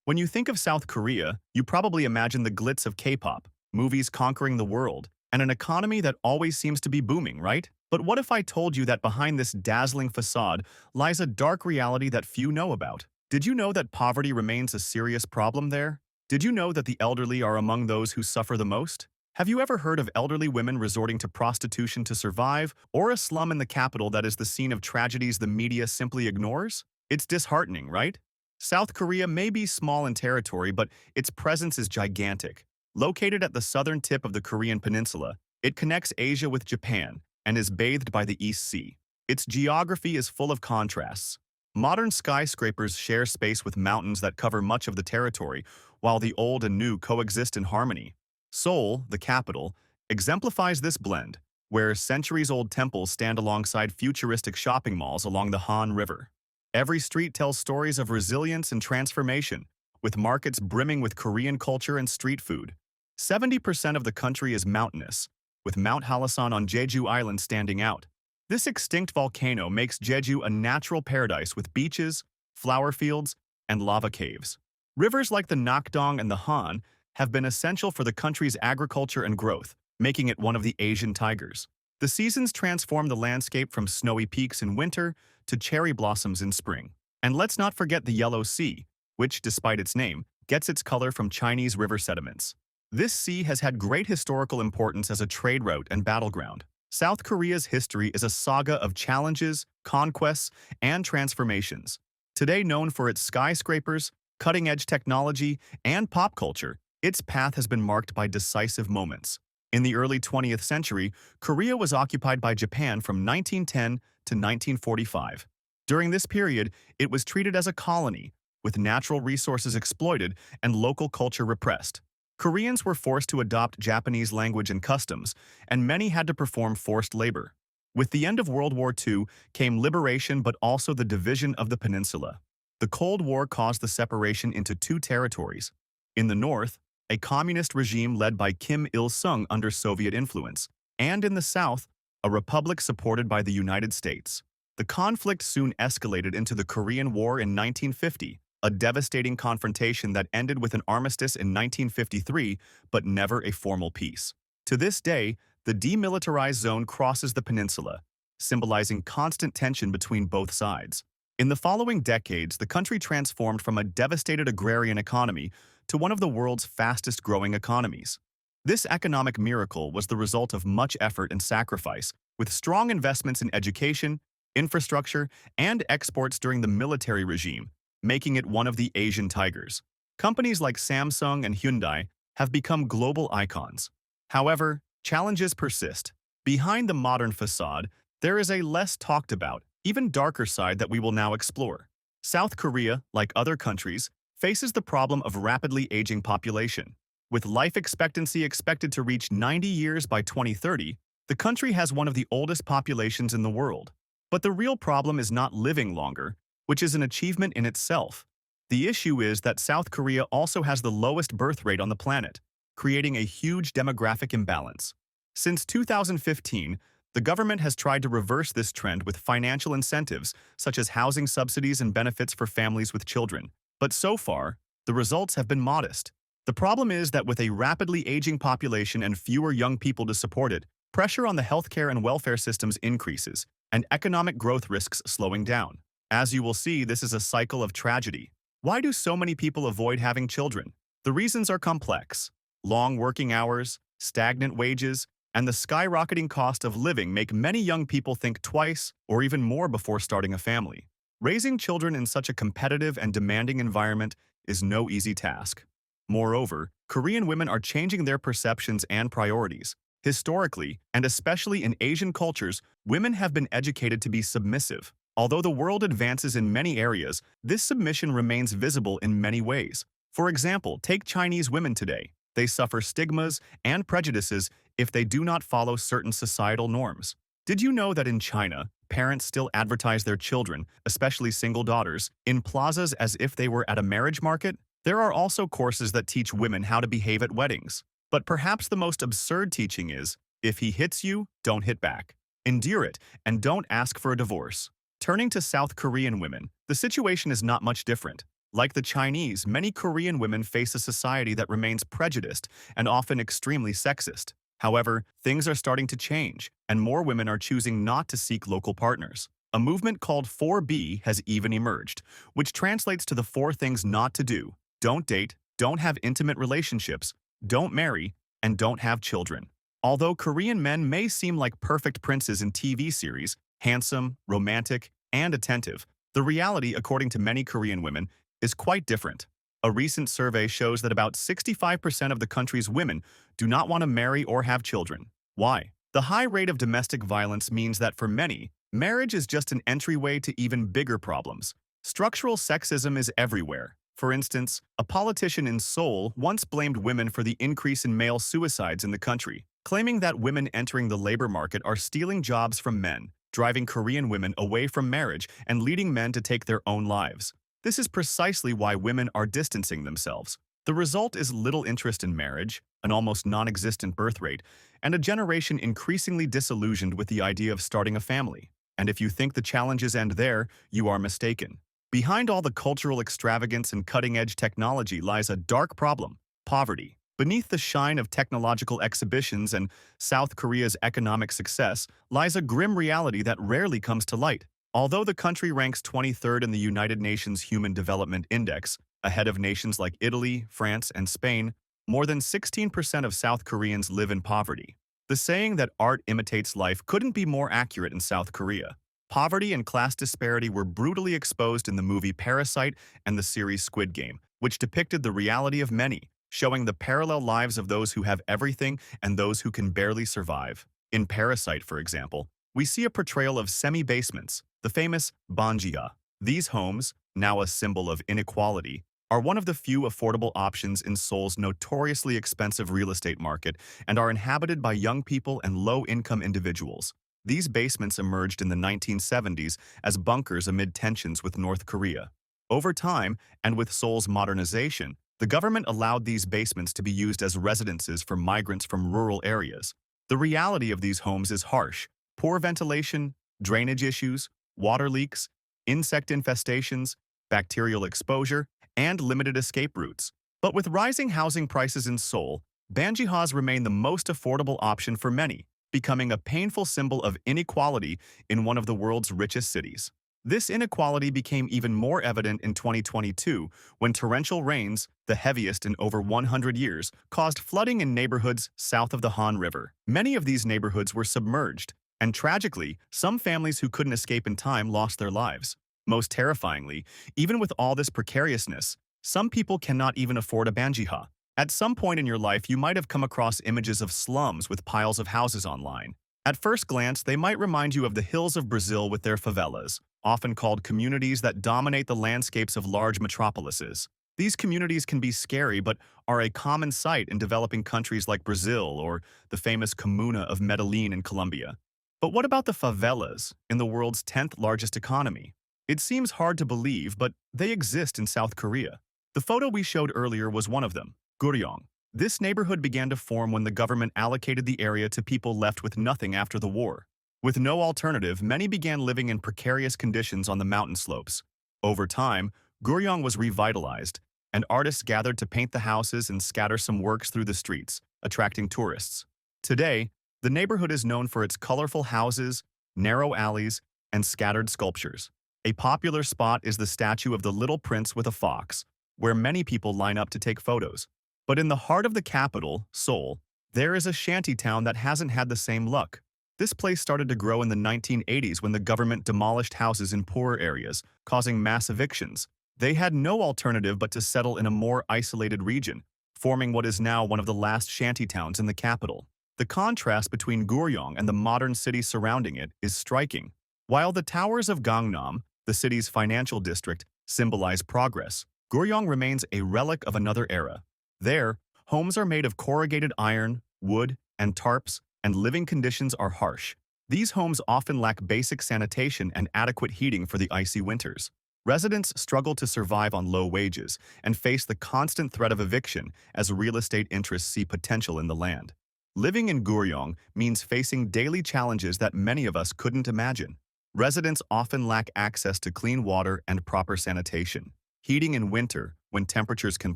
When you think of South Korea, you probably imagine the glitz of K-pop, movies conquering the world, and an economy that always seems to be booming, right? But what if I told you that behind this dazzling facade lies a dark reality that few know about? Did you know that poverty remains a serious problem there? Did you know that the elderly are among those who suffer the most? Have you ever heard of elderly women resorting to prostitution to survive, or a slum in the capital that is the scene of tragedies the media simply ignores? It's disheartening, right? South Korea may be small in territory, but its presence is gigantic. Located at the southern tip of the Korean peninsula, it connects Asia with Japan and is bathed by the East Sea. Its geography is full of contrasts. Modern skyscrapers share space with mountains that cover much of the territory, while the old and new coexist in harmony. Seoul, the capital, exemplifies this blend, where centuries-old temples stand alongside futuristic shopping malls along the Han River. Every street tells stories of resilience and transformation, with markets brimming with Korean culture and street food. 70% of the country is mountainous, with Mount Halasan on Jeju Island standing out. This extinct volcano makes Jeju a natural paradise with beaches, flower fields, and lava caves. Rivers like the Nakdong and the Han have been essential for the country's agriculture and growth, making it one of the Asian tigers. The seasons transform the landscape from snowy peaks in winter to cherry blossoms in spring. And let's not forget the Yellow Sea, which, despite its name, gets its color from Chinese river sediments. This sea has had great historical importance as a trade route and battleground. South Korea's history is a saga of challenges, conquests, and transformations. Today known for its skyscrapers, cutting-edge technology, and pop culture, its path has been marked by decisive moments. In the early 20th century, Korea was occupied by Japan from 1910 to 1945. During this period, it was treated as a colony, with natural resources exploited and local culture repressed. Koreans were forced to adopt Japanese language and customs, and many had to perform forced labor. With the end of World War II came liberation but also the division of the peninsula. The Cold War caused the separation into two territories. In the north, a communist regime led by Kim Il-sung under Soviet influence, and in the south, a republic supported by the United States. The conflict soon escalated into the Korean War in 1950, a devastating confrontation that ended with an armistice in 1953, but never a formal peace. To this day, the demilitarized zone crosses the peninsula, symbolizing constant tension between both sides. In the following decades, the country transformed from a devastated agrarian economy to one of the world's fastest-growing economies. This economic miracle was the result of much effort and sacrifice, with strong investments in education, infrastructure, and exports during the military regime, making it one of the Asian tigers. Companies like Samsung and Hyundai have become global icons. However, challenges persist. Behind the modern facade, there is a less talked about, even darker side that we will now explore. South Korea, like other countries, faces the problem of rapidly aging population. With life expectancy expected to reach 90 years by 2030, the country has one of the oldest populations in the world. But the real problem is not living longer, which is an achievement in itself. The issue is that South Korea also has the lowest birth rate on the planet, creating a huge demographic imbalance. Since 2015, the government has tried to reverse this trend with financial incentives, such as housing subsidies and benefits for families with children. But so far, the results have been modest. The problem is that with a rapidly aging population and fewer young people to support it, pressure on the healthcare and welfare systems increases, and economic growth risks slowing down. As you will see, this is a cycle of tragedy. Why do so many people avoid having children? The reasons are complex. Long working hours, stagnant wages, and the skyrocketing cost of living make many young people think twice or even more before starting a family. Raising children in such a competitive and demanding environment is no easy task. Moreover, Korean women are changing their perceptions and priorities. Historically, and especially in Asian cultures, women have been educated to be submissive. Although the world advances in many areas, this submission remains visible in many ways. For example, take Chinese women today. They suffer stigmas and prejudices if they do not follow certain societal norms. Did you know that in China, parents still advertise their children, especially single daughters, in plazas as if they were at a marriage market? There are also courses that teach women how to behave at weddings. But perhaps the most absurd teaching is, if he hits you, don't hit back. Endure it, and don't ask for a divorce. Turning to South Korean women, the situation is not much different. Like the Chinese, many Korean women face a society that remains prejudiced and often extremely sexist. However, things are starting to change, and more women are choosing not to seek local partners. A movement called 4B has even emerged, which translates to the four things not to do: don't date, don't have intimate relationships, don't marry, and don't have children. Although Korean men may seem like perfect princes in TV series, handsome, romantic, and attentive, the reality, according to many Korean women, is quite different. A recent survey shows that about 65% of the country's women do not want to marry or have children. Why? The high rate of domestic violence means that for many, marriage is just an entryway to even bigger problems. Structural sexism is everywhere. For instance, a politician in Seoul once blamed women for the increase in male suicides in the country, claiming that women entering the labor market are stealing jobs from men, driving Korean women away from marriage and leading men to take their own lives. This is precisely why women are distancing themselves. The result is little interest in marriage, an almost non-existent birth rate, and a generation increasingly disillusioned with the idea of starting a family. And if you think the challenges end there, you are mistaken. Behind all the cultural extravagance and cutting-edge technology lies a dark problem: poverty. Beneath the shine of technological exhibitions and South Korea's economic success lies a grim reality that rarely comes to light. Although the country ranks 23rd in the United Nations Human Development Index, ahead of nations like Italy, France, and Spain, more than 16% of South Koreans live in poverty. The saying that art imitates life couldn't be more accurate in South Korea. Poverty and class disparity were brutally exposed in the movie Parasite and the series Squid Game, which depicted the reality of many, showing the parallel lives of those who have everything and those who can barely survive. In Parasite, for example, we see a portrayal of semi-basements, the famous banjiha. These homes, now a symbol of inequality, are one of the few affordable options in Seoul's notoriously expensive real estate market and are inhabited by young people and low-income individuals. These basements emerged in the 1970s as bunkers amid tensions with North Korea. Over time, and with Seoul's modernization, the government allowed these basements to be used as residences for migrants from rural areas. The reality of these homes is harsh: poor ventilation, drainage issues, water leaks, insect infestations, bacterial exposure, and limited escape routes. But with rising housing prices in Seoul, banjihas remain the most affordable option for many, becoming a painful symbol of inequality in one of the world's richest cities. This inequality became even more evident in 2022 when torrential rains, the heaviest in over 100 years, caused flooding in neighborhoods south of the Han River. Many of these neighborhoods were submerged, and tragically, some families who couldn't escape in time lost their lives. Most terrifyingly, even with all this precariousness, some people cannot even afford a banjiha. At some point in your life, you might have come across images of slums with piles of houses online. At first glance, they might remind you of the hills of Brazil with their favelas, often called communities that dominate the landscapes of large metropolises. These communities can be scary, but are a common sight in developing countries like Brazil or the famous Comuna of Medellin in Colombia. But what about the favelas in the world's 10th largest economy? It seems hard to believe, but they exist in South Korea. The photo we showed earlier was one of them, Guryong. This neighborhood began to form when the government allocated the area to people left with nothing after the war. With no alternative, many began living in precarious conditions on the mountain slopes. Over time, Guryong was revitalized, and artists gathered to paint the houses and scatter some works through the streets, attracting tourists. Today, the neighborhood is known for its colorful houses, narrow alleys, and scattered sculptures. A popular spot is the statue of the Little Prince with a fox, where many people line up to take photos. But in the heart of the capital, Seoul, there is a shanty town that hasn't had the same luck. This place started to grow in the 1980s when the government demolished houses in poorer areas, causing mass evictions. They had no alternative but to settle in a more isolated region, forming what is now one of the last shanty towns in the capital. The contrast between Guryong and the modern city surrounding it is striking. While the towers of Gangnam, the city's financial district, symbolize progress, Guryong remains a relic of another era. There, homes are made of corrugated iron, wood, and tarps, and living conditions are harsh. These homes often lack basic sanitation and adequate heating for the icy winters. Residents struggle to survive on low wages and face the constant threat of eviction as real estate interests see potential in the land. Living in Guryong means facing daily challenges that many of us couldn't imagine. Residents often lack access to clean water and proper sanitation. Heating in winter, when temperatures can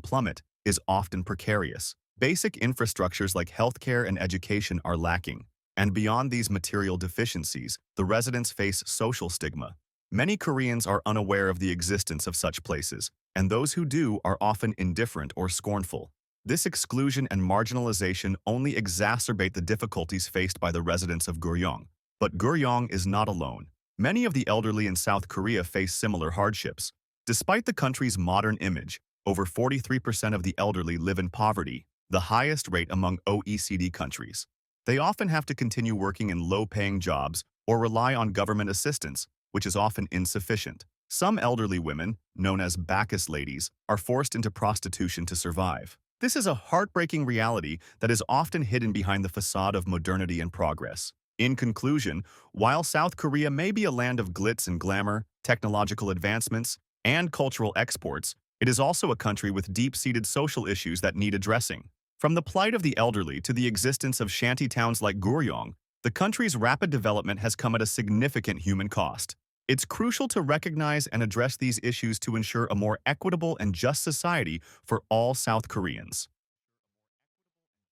plummet, is often precarious. Basic infrastructures like healthcare and education are lacking, and beyond these material deficiencies, the residents face social stigma. Many Koreans are unaware of the existence of such places, and those who do are often indifferent or scornful. This exclusion and marginalization only exacerbate the difficulties faced by the residents of Guryeong. But Guryeong is not alone. Many of the elderly in South Korea face similar hardships. Despite the country's modern image, over 43% of the elderly live in poverty, the highest rate among OECD countries. They often have to continue working in low-paying jobs or rely on government assistance, which is often insufficient. Some elderly women, known as Bacchus ladies, are forced into prostitution to survive. This is a heartbreaking reality that is often hidden behind the facade of modernity and progress. In conclusion, while South Korea may be a land of glitz and glamour, technological advancements, and cultural exports, it is also a country with deep-seated social issues that need addressing. From the plight of the elderly to the existence of shanty towns like Guryeong, the country's rapid development has come at a significant human cost. It's crucial to recognize and address these issues to ensure a more equitable and just society for all South Koreans.